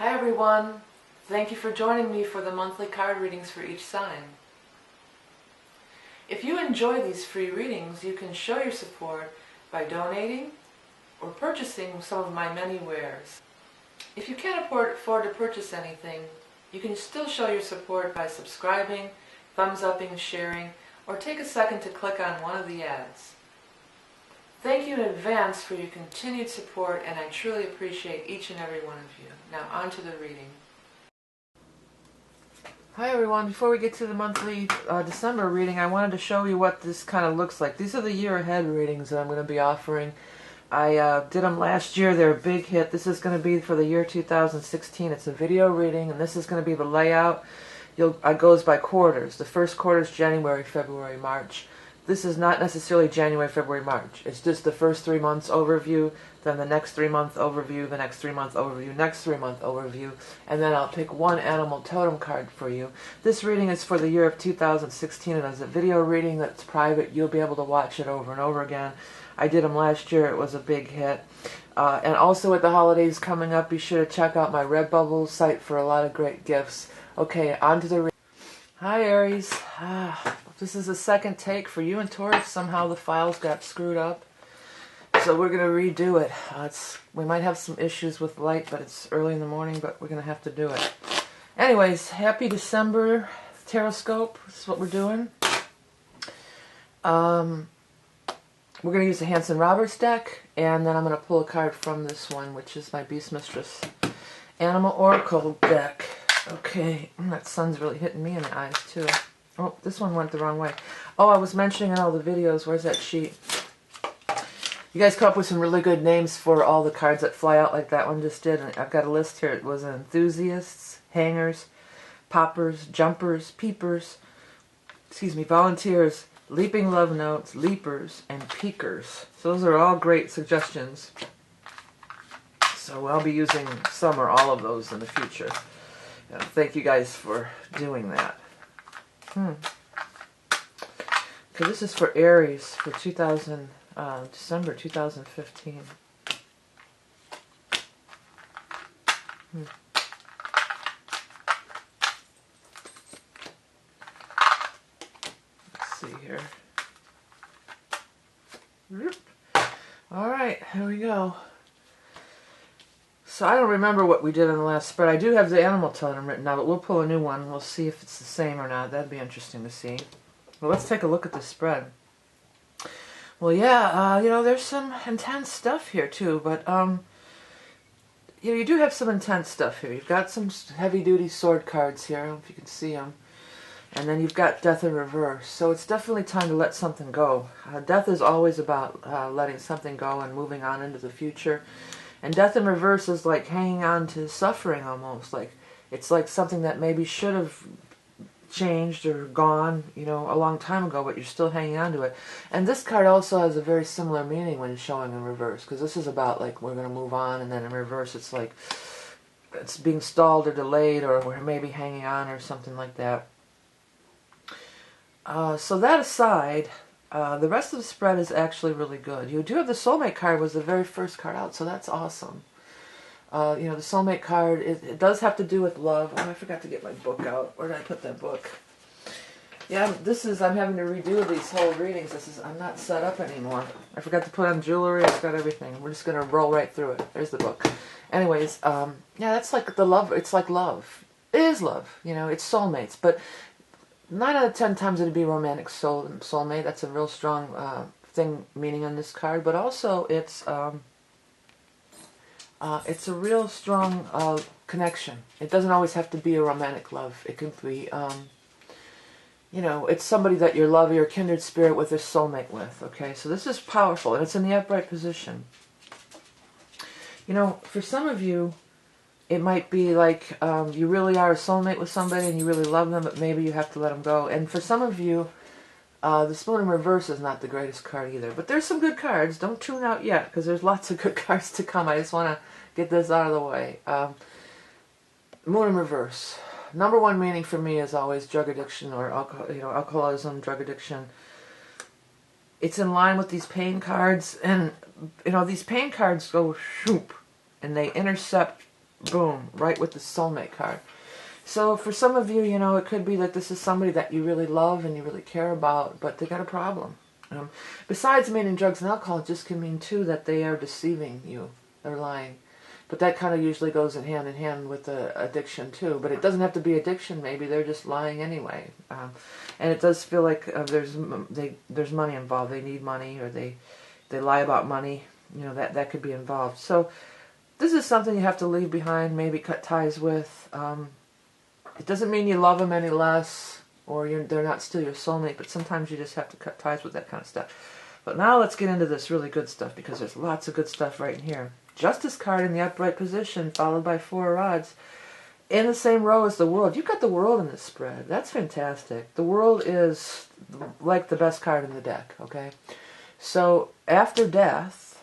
Hi everyone, thank you for joining me for the monthly card readings for each sign. If you enjoy these free readings, you can show your support by donating or purchasing some of my many wares. If you can't afford to purchase anything, you can still show your support by subscribing, thumbs-upping, sharing, or take a second to click on one of the ads. Thank you in advance for your continued support, and I truly appreciate each and every one of you. Now on to the reading. Hi everyone, before we get to the monthly December reading, I wanted to show you what this kind of looks like. These are the year ahead readings that I'm going to be offering. I did them last year. They're a big hit. This is going to be for the year 2016. It's a video reading, and this is going to be the layout. It goes by quarters. The first quarter is January, February, March. This is not necessarily January, February, March. It's just the first 3 months overview, then the next 3 month overview, the next 3 month overview, next 3 month overview, and then I'll pick one animal totem card for you. This reading is for the year of 2016, and as a video reading that's private, you'll be able to watch it over and over again. I did them last year. It was a big hit. And also with the holidays coming up, be sure to check out my Redbubble site for a lot of great gifts. Okay, on to the reading. Hi Aries. This is a second take for you and Taurus. Somehow the files got screwed up, so we're going to redo it. We might have some issues with light, but it's early in the morning, but we're going to have to do it. Anyways, happy December, Taroscope. This is what we're doing. We're going to use the Hanson Roberts deck, and then I'm going to pull a card from this one, which is my Beast Mistress Animal Oracle deck. Okay, that sun's really hitting me in the eyes too. Oh, this one went the wrong way. Oh, I was mentioning in all the videos, where's that sheet? You guys come up with some really good names for all the cards that fly out like that one just did. And I've got a list here. It was enthusiasts, hangers, poppers, jumpers, peepers, volunteers, leaping love notes, leapers, and peekers. So those are all great suggestions. So I'll be using some or all of those in the future. Thank you guys for doing that. Okay, this is for Aries for December 2015. Let's see here. Alright, here we go. So I don't remember what we did in the last spread. I do have the animal totem written now, but we'll pull a new one. We'll see if it's the same or not. That'd be interesting to see. Well, let's take a look at this spread. Well, yeah, there's some intense stuff here too, but you do have some intense stuff here. You've got some heavy-duty sword cards here. I don't know if you can see them. And then you've got death in reverse. So it's definitely time to let something go. Death is always about letting something go and moving on into the future. And death in reverse is like hanging on to suffering almost. Like it's like something that maybe should have changed or gone, a long time ago, but you're still hanging on to it. And this card also has a very similar meaning when showing in reverse, because this is about like we're going to move on, and then in reverse it's like it's being stalled or delayed, or we're maybe hanging on or something like that. So that aside, the rest of the spread is actually really good. You do have the soulmate card, was the very first card out, so that's awesome. The soulmate card, it does have to do with love. Oh, I forgot to get my book out. Where did I put that book? Yeah, I'm having to redo these whole readings. I'm not set up anymore. I forgot to put on jewelry. I've got everything. We're just going to roll right through it. There's the book. Anyways, yeah, that's like the love. It's like love. It is love. It's soulmates, but 9 out of 10 times it'd be romantic soulmate. That's a real strong meaning on this card. But also it's a real strong connection. It doesn't always have to be a romantic love. It can be, it's somebody that you love, your kindred spirit with, or soulmate with. Okay, so this is powerful, and it's in the upright position. For some of you, it might be like you really are a soulmate with somebody and you really love them, but maybe you have to let them go. And for some of you, the Spoon in Reverse is not the greatest card either. But there's some good cards. Don't tune out yet, because there's lots of good cards to come. I just want to get this out of the way. Moon in Reverse. Number one meaning for me is always drug addiction, or alcoholism, drug addiction. It's in line with these pain cards, and these pain cards go shoop, and they intercept boom, right with the soulmate card. So for some of you, you know, it could be that this is somebody that you really love and you really care about, but they got a problem. Besides meaning drugs and alcohol, it just can mean too that they are deceiving you. They're lying. But that kind of usually goes in hand with the addiction too. But it doesn't have to be addiction. Maybe they're just lying anyway. And it does feel like there's money involved. They need money, or they lie about money. You know, that could be involved. So this is something you have to leave behind, maybe cut ties with. It doesn't mean you love them any less, or they're not still your soulmate, but sometimes you just have to cut ties with that kind of stuff. But now let's get into this really good stuff, because there's lots of good stuff right in here. Justice card in the upright position, followed by 4 rods. In the same row as the World. You've got the World in this spread. That's fantastic. The World is like the best card in the deck, okay? So after death,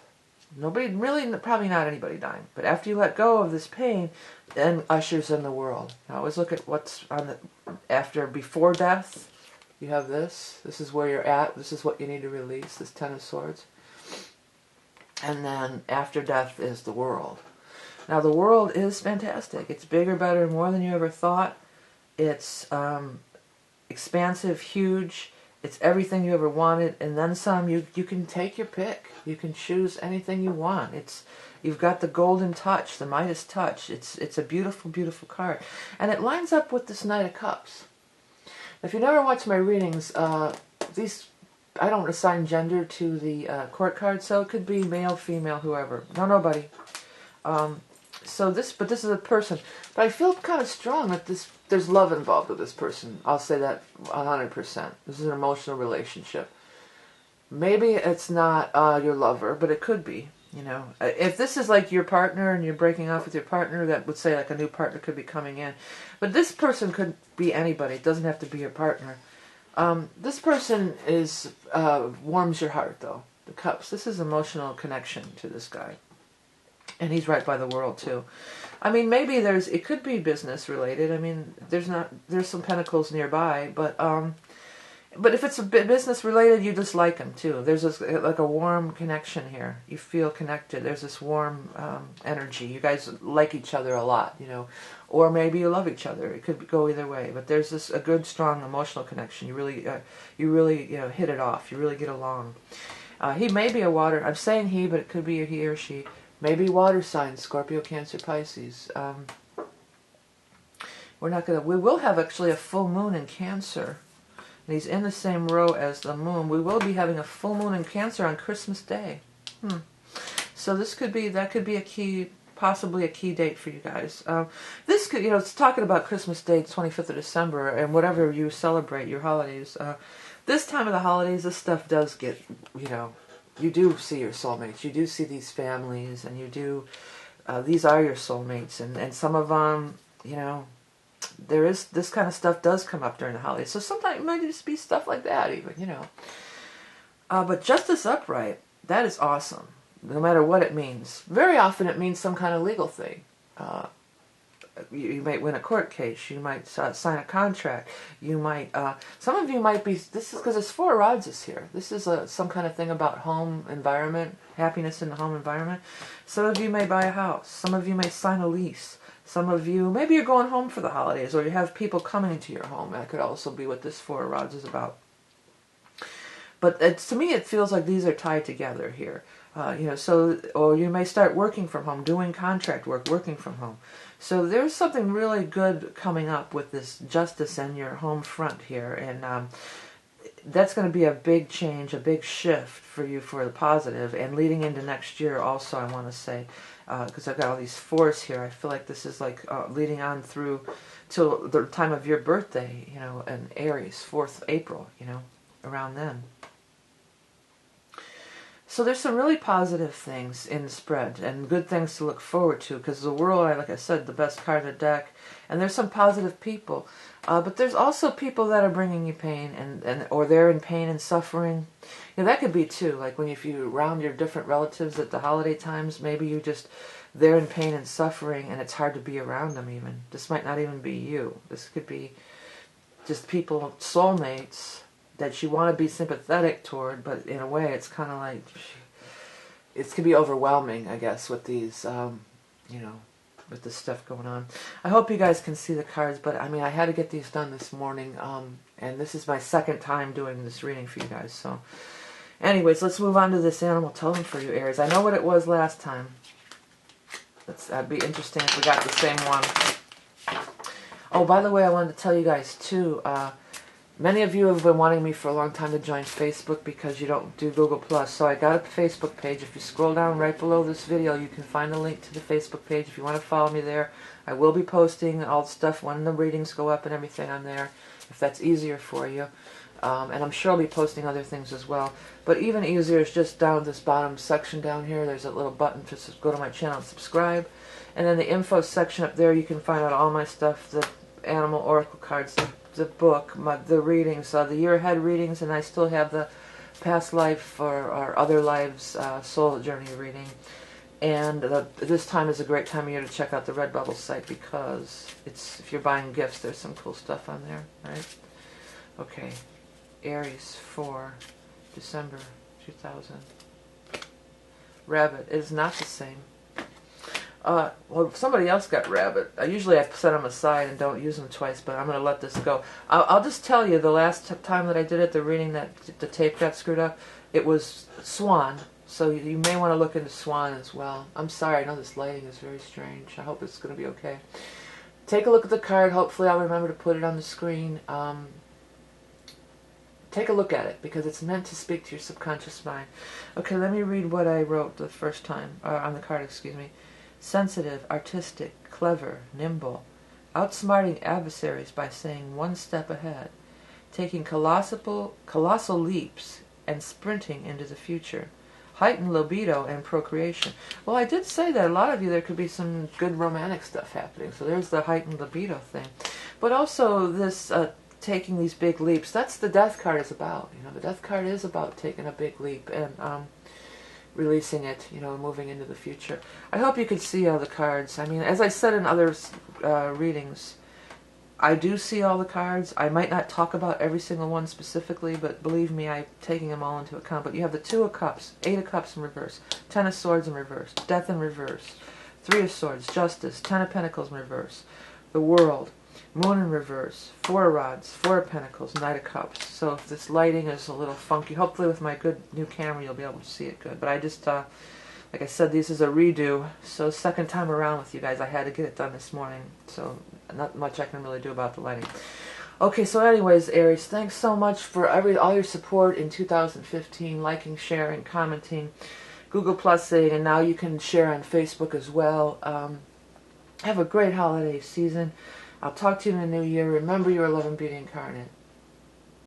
nobody, really, probably not anybody dying, but after you let go of this pain, then ushers in the World. Now always look at what's on the, before death, you have this. This is where you're at. This is what you need to release, this 10 of Swords. And then after death is the World. Now the World is fantastic. It's bigger, better, more than you ever thought. It's expansive, huge. It's everything you ever wanted, and then some. You can take your pick. You can choose anything you want. You've got the golden touch, the Midas touch. It's a beautiful, beautiful card, and it lines up with this Knight of Cups. If you never watch my readings, these, I don't assign gender to the court card, so it could be male, female, whoever. No, nobody. But this is a person. But I feel kind of strong that there's love involved with this person. I'll say that 100%. This is an emotional relationship. Maybe it's not your lover, but it could be. You know, if this is like your partner and you're breaking off with your partner, that would say like a new partner could be coming in. But this person could be anybody. It doesn't have to be your partner. This person is warms your heart, though. The Cups. This is emotional connection to this guy. And he's right by the World, too. I mean, maybe it could be business related. I mean, there's some pentacles nearby, but if it's a business related, you just like him, too. There's this, like a warm connection here. You feel connected. There's this warm energy. You guys like each other a lot, you know. Or maybe you love each other. It could go either way. But there's a good, strong emotional connection. You really hit it off. You really get along. He may be a water. I'm saying he, but it could be a he or she. Maybe water signs, Scorpio, Cancer, Pisces. We will have actually a full moon in Cancer. And he's in the same row as the moon. We will be having a full moon in Cancer on Christmas Day. So that could be a key, possibly a key date for you guys. This could, it's talking about Christmas Day, 25th of December, and whatever you celebrate, your holidays. This time of the holidays, this stuff does get, you do see your soulmates. You do see these families, and you do, these are your soulmates. And some of them, there is, this kind of stuff does come up during the holidays. So sometimes it might just be stuff like that even, But Justice Upright, that is awesome, no matter what it means. Very often it means some kind of legal thing. You might win a court case. You might sign a contract. You might, some of you might be, this is because there's 4 rods is here. This is some kind of thing about home environment, happiness in the home environment. Some of you may buy a house. Some of you may sign a lease. Some of you, maybe you're going home for the holidays, or you have people coming to your home. That could also be what this 4 rods is about. But to me, it feels like these are tied together here. Or you may start working from home, doing contract work, working from home. So there's something really good coming up with this justice in your home front here. And that's going to be a big change, a big shift for you for the positive. And leading into next year also, I want to say, because I've got all these 4s here, I feel like this is like leading on through till the time of your birthday, in Aries, 4th April, around then. So there's some really positive things in the spread and good things to look forward to, because the World, like I said, the best card of the deck, and there's some positive people. But there's also people that are bringing you pain, or they're in pain and suffering. That could be too, like if you round your different relatives at the holiday times, maybe they're in pain and suffering, and it's hard to be around them even. This might not even be you. This could be just people, soulmates, that you want to be sympathetic toward, but in a way it's kind of like, it can be overwhelming, I guess, with these, with this stuff going on. I hope you guys can see the cards, but I mean, I had to get these done this morning, and this is my second time doing this reading for you guys. So anyways, let's move on to this animal totem for you, Aries. I know what it was last time. That'd be interesting if we got the same one. Oh, by the way, I wanted to tell you guys too, many of you have been wanting me for a long time to join Facebook because you don't do Google+. So I got a Facebook page. If you scroll down right below this video, you can find a link to the Facebook page if you want to follow me there. I will be posting all the stuff when the readings go up and everything on there, if that's easier for you. And I'm sure I'll be posting other things as well. But even easier is just down this bottom section down here. There's a little button to go to my channel and subscribe. And then the info section up there, you can find out all my stuff, the animal oracle cards, the book, the readings, the year ahead readings, and I still have the past life or other lives soul journey reading. And this time is a great time of year to check out the Redbubble site because if you're buying gifts, there's some cool stuff on there, right? Okay, Aries for December 2000. Rabbit is not the same. Well, somebody else got rabbit. Usually I set them aside and don't use them twice, but I'm going to let this go. I'll just tell you, the last time that I did it, the reading that the tape got screwed up, it was swan. So you may want to look into swan as well. I'm sorry, I know this lighting is very strange. I hope it's going to be okay. Take a look at the card. Hopefully I'll remember to put it on the screen. Take a look at it because it's meant to speak to your subconscious mind. Okay, let me read what I wrote the first time, on the card, excuse me. Sensitive, artistic, clever, nimble, outsmarting adversaries by staying one step ahead, taking colossal leaps and sprinting into the future, heightened libido and procreation. Well, I did say that a lot of you, there could be some good romantic stuff happening, so there's the heightened libido thing. But also this taking these big leaps, that's the death card is about. You know, the death card is about taking a big leap and releasing it, you know, moving into the future. I hope you can see all the cards. I mean, as I said in other readings, I do see all the cards. I might not talk about every single one specifically, but believe me, I'm taking them all into account. But you have the Two of Cups, Eight of Cups in reverse, Ten of Swords in reverse, Death in reverse, Three of Swords, Justice, Ten of Pentacles in reverse, the World, Moon in reverse, Four of Rods, Four of Pentacles, Knight of Cups. So if this lighting is a little funky, hopefully with my good new camera you'll be able to see it good. But I just, like I said, this is a redo. So second time around with you guys. I had to get it done this morning. So not much I can really do about the lighting. Okay, so anyways, Aries, thanks so much for all your support in 2015, liking, sharing, commenting, Google Plusing, and now you can share on Facebook as well. Have a great holiday season. I'll talk to you in the new year. Remember, you're a love and beauty incarnate.